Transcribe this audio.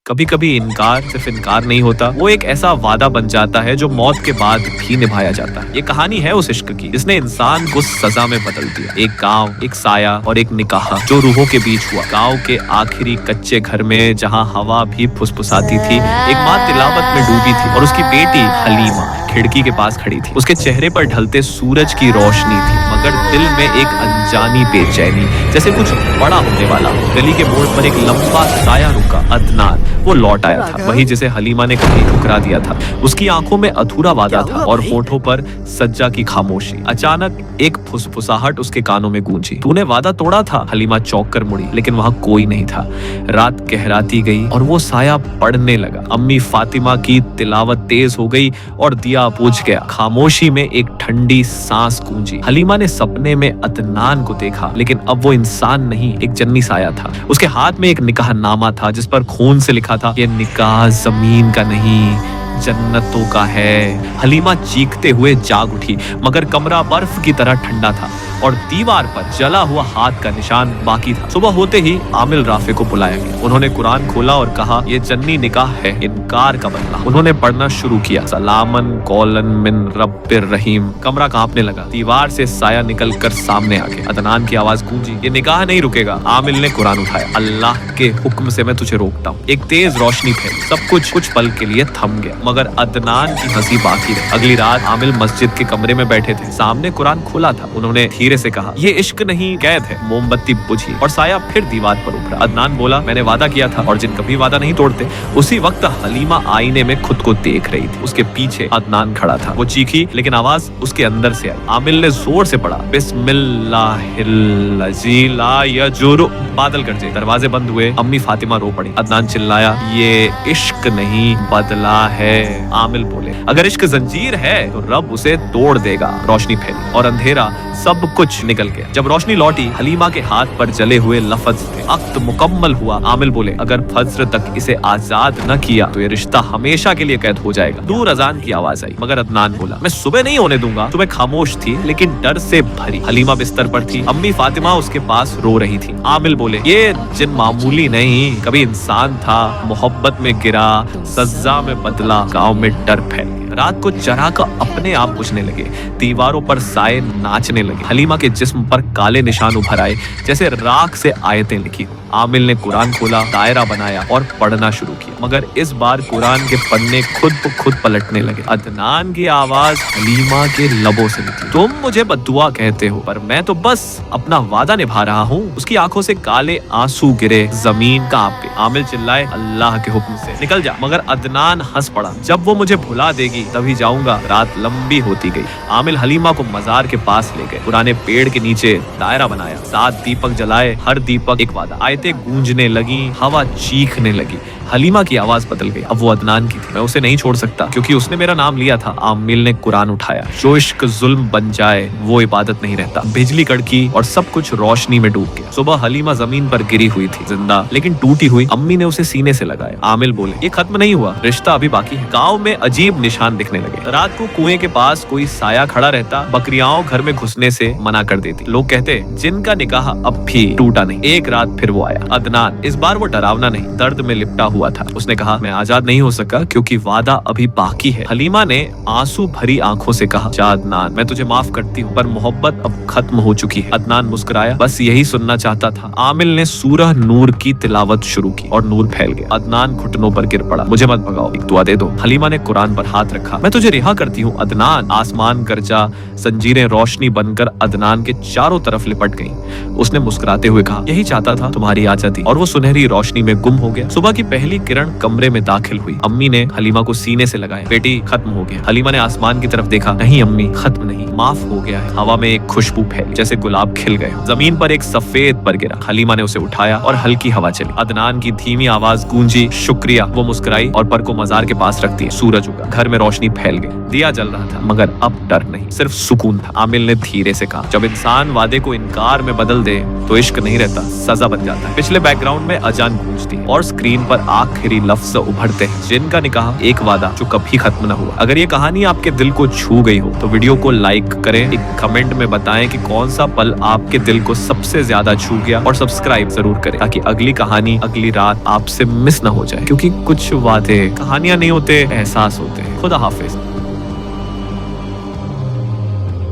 कभी कभी इनकार सिर्फ इनकार नहीं होता, वो एक ऐसा वादा बन जाता है जो मौत के बाद भी निभाया जाता है। ये कहानी है उस इश्क की जिसने इंसान को सजा में बदल दिया। एक गांव, एक साया और एक निकाह जो रूहों के बीच हुआ। गांव के आखिरी कच्चे घर में जहां हवा भी फुसफुसाती थी, एक माँ तिलावत में डूबी थी और उसकी बेटी हलीमा खिड़की के पास खड़ी थी। उसके चेहरे पर ढलते सूरज की रोशनी थी, मगर दिल में एक अनजानी बेचैनी, जैसे कुछ बड़ा होने वाला। गली के मोड़ पर एक लंबा साया रुका। अदनान वो लौट आया था, वही जिसे हलीमा ने कभी ठुकरा दिया था। उसकी आंखों में अधूरा वादा था और होठों पर सज्जा की खामोशी। अचानक एक फुसफुसाहट उसके कानों में गूंजी। तूने वादा तोड़ा था। हलीमा चौंक कर मुड़ी, लेकिन वहां कोई नहीं था। रात गहराती गई और वो साया पड़ने लगा। अम्मी फातिमा की तिलावत तेज हो गई और दिया बुझ गया। खामोशी में एक ठंडी सांस गूंजी। हलीमा ने सपने में अदनान को देखा, लेकिन अब वो इंसान नहीं, एक जन्नी साया था। उसके हाथ में एक निकाह नामा था जिस पर खून से लिखा था, ये निकाह जमीन का नहीं, जन्नतों का है। हलीमा चीखते हुए जाग उठी, मगर कमरा बर्फ की तरह ठंडा था और दीवार पर जला हुआ हाथ का निशान बाकी था। सुबह होते ही आमिल राफे को बुलाया गया। उन्होंने कुरान खोला और कहा, ये जन्नी निकाह है, इनकार का बदला। उन्होंने पढ़ना शुरू किया, सलामन कौलन मिन रब्बिर रहीम। कमरा कांपने लगा। दीवार से साया निकल कर सामने आ गया। अदनान की आवाज गूंजी, ये निकाह नहीं रुकेगा। आमिल ने कुरान उठाया, अल्लाह के हुक्म से मैं तुझे रोकता हूँ। एक तेज रोशनी फैली, सब कुछ पल के लिए थम गया, मगर अदनान की हंसी बाकी रही। अगली रात आमिल मस्जिद के कमरे में बैठे थे। सामने कुरान खुला था। उन्होंने धीरे से कहा, ये इश्क नहीं कैद है। मोमबत्ती बुझी और साया फिर दीवार पर उभरा। अदनान बोला, मैंने वादा किया था और जिन कभी वादा नहीं तोड़ते। उसी वक्त हलीमा आईने में खुद को देख रही थी। उसके पीछे अदनान खड़ा था। वो चीखी, लेकिन आवाज उसके अंदर से आई। आमिल ने जोर से पढ़ा, बिस्मिल्लाहिल्लज़ी ला यजुरु। बादल गरजे, दरवाजे बंद हुए। अम्मी फातिमा रो पड़ी। अदनान चिल्लाया, ये इश्क नहीं बदला है। आमिल बोले, अगर इश्क जंजीर है तो रब उसे तोड़ देगा। रोशनी फैली और अंधेरा सब कुछ निकल गया। जब रोशनी लौटी, हलीमा के हाथ पर जले हुए लफ्ज थे। अक्त मुकम्मल हुआ। आमिल बोले, अगर फज्र तक इसे आजाद न किया तो ये रिश्ता हमेशा के लिए कैद हो जाएगा। दूर अजान की आवाज आई, मगर अदनान बोला, मैं सुबह नहीं होने दूंगा। सुबह खामोश थी, लेकिन डर से भरी। हलीमा बिस्तर पर थी। अम्मी फातिमा उसके पास रो रही थी। आमिल बोले, ये जिन मामूली नहीं, कभी इंसान था, मोहब्बत में गिरा, सज्जा में बदला। गाँव में डर फैल गया। रात को चराग अपने आप बुझने लगे। दीवारों पर साए नाचने लगे। हलीमा के जिस्म पर काले निशान उभर आए, जैसे राख से आयतें लिखी। आमिल ने कुरान खोला, दायरा बनाया और पढ़ना शुरू किया, मगर इस बार कुरान के पन्ने खुद ब खुद पलटने लगे। अदनान की आवाज हलीमा के लबों से निकली, तुम मुझे बद्दुआ कहते हो, पर मैं तो बस अपना वादा निभा रहा हूँ। उसकी आंखों से काले आंसू गिरे, जमीन कांप गई। आमिल चिल्लाए, अल्लाह के हुक्म से निकल जा। मगर अदनान हंस पड़ा, जब वो मुझे भुला देगी तभी जाऊंगा। रात लंबी होती गई। आमिल हलीमा को मजार के पास ले गए। पुराने पेड़ के नीचे दायरा बनाया। 7 दीपक जलाए, हर दीपक एक वादा। आयतें गूंजने लगी, हवा चीखने लगी। हलीमा की आवाज बदल गई। अब वो अदनान की थी। मैं उसे नहीं छोड़ सकता, क्योंकि उसने मेरा नाम लिया था। आमिल ने कुरान उठाया, जो इश्क जुल्म बन जाए वो इबादत नहीं रहता। बिजली कड़की और सब कुछ रोशनी में डूब गया। सुबह हलीमा जमीन पर गिरी हुई थी, जिंदा लेकिन टूटी हुई। अम्मी ने उसे सीने से लगाया। आमिल बोले, ये खत्म नहीं हुआ, रिश्ता अभी बाकी है। गाँव में अजीब निशान दिखने लगे। रात को कुएं के पास कोई साया खड़ा रहता। बकरियां घर में घुसने से मना कर देती। लोग कहते, जिनका निकाह अब भी टूटा नहीं। एक रात फिर वो आया। अदनान, इस बार वो डरावना नहीं, दर्द में लिपटा हुआ था। उसने कहा, मैं आजाद नहीं हो सका क्योंकि वादा अभी बाकी है। हलीमा ने आंसू भरी आंखों से कहा, जा अदनान, मैं तुझे माफ करती हूँ, पर मोहब्बत अब खत्म हो चुकी है। अदनान मुस्कुराया, बस यही सुनना चाहता था। आमिल ने सूरह नूर की तिलावत शुरू की और नूर फैल गया। अदनान घुटनों पर गिर पड़ा। मुझे मत भगाओ, एक दुआ दे दो। हलीमा ने कुरान पर हाथ रखा। मैं तुझे रिहा करती हूँ अदनान। आसमान गरजा, जंजीरें रोशनी बनकर अदनान के चारों तरफ लिपट गईं। उसने मुस्कुराते हुए कहा, यही चाहता था, तुम्हारी आजादी। और वो सुनहरी रोशनी में गुम हो गया। सुबह की पहली किरण कमरे में दाखिल हुई। अम्मी ने हलीमा को सीने से लगाया। बेटी, खत्म हो गया। हलीमा ने आसमान की तरफ देखा। नहीं अम्मी, खत्म नहीं, माफ हो गया है। हवा में एक खुशबू फैली, जैसे गुलाब खिल गए। जमीन पर एक सफेद पर गिरा। हलीमा ने उसे उठाया और हल्की हवा चली। अदनान की धीमी आवाज गूंजी, शुक्रिया। वो मुस्कुराई और पर को मजार के पास रख दिया। सूरज उगा, घर में रोशनी फैल गई। दिया जल रहा था, मगर अब डर नहीं, सिर्फ सुकून था। आमिल ने धीरे से कहा, जब इंसान वादे को इनकार में बदल दे तो इश्क नहीं रहता, सजा बन जाता है। है। पिछले बैकग्राउंड में अजान गूंजती है और स्क्रीन पर आखिरी लफ्ज उभरते हैं, जिनका निकाह एक वादा जो कभी खत्म न हुआ। अगर ये कहानी आपके दिल को छू गई हो तो वीडियो को लाइक करें, एक कमेंट में बताएं कि कौन सा पल आपके दिल को सबसे ज्यादा छू गया, और सब्सक्राइब जरूर करें ताकि अगली कहानी अगली रात आपसे मिस ना हो जाए, क्योंकि कुछ वादे कहानियां नहीं होते, एहसास होते हैं। खुदा हाफिज।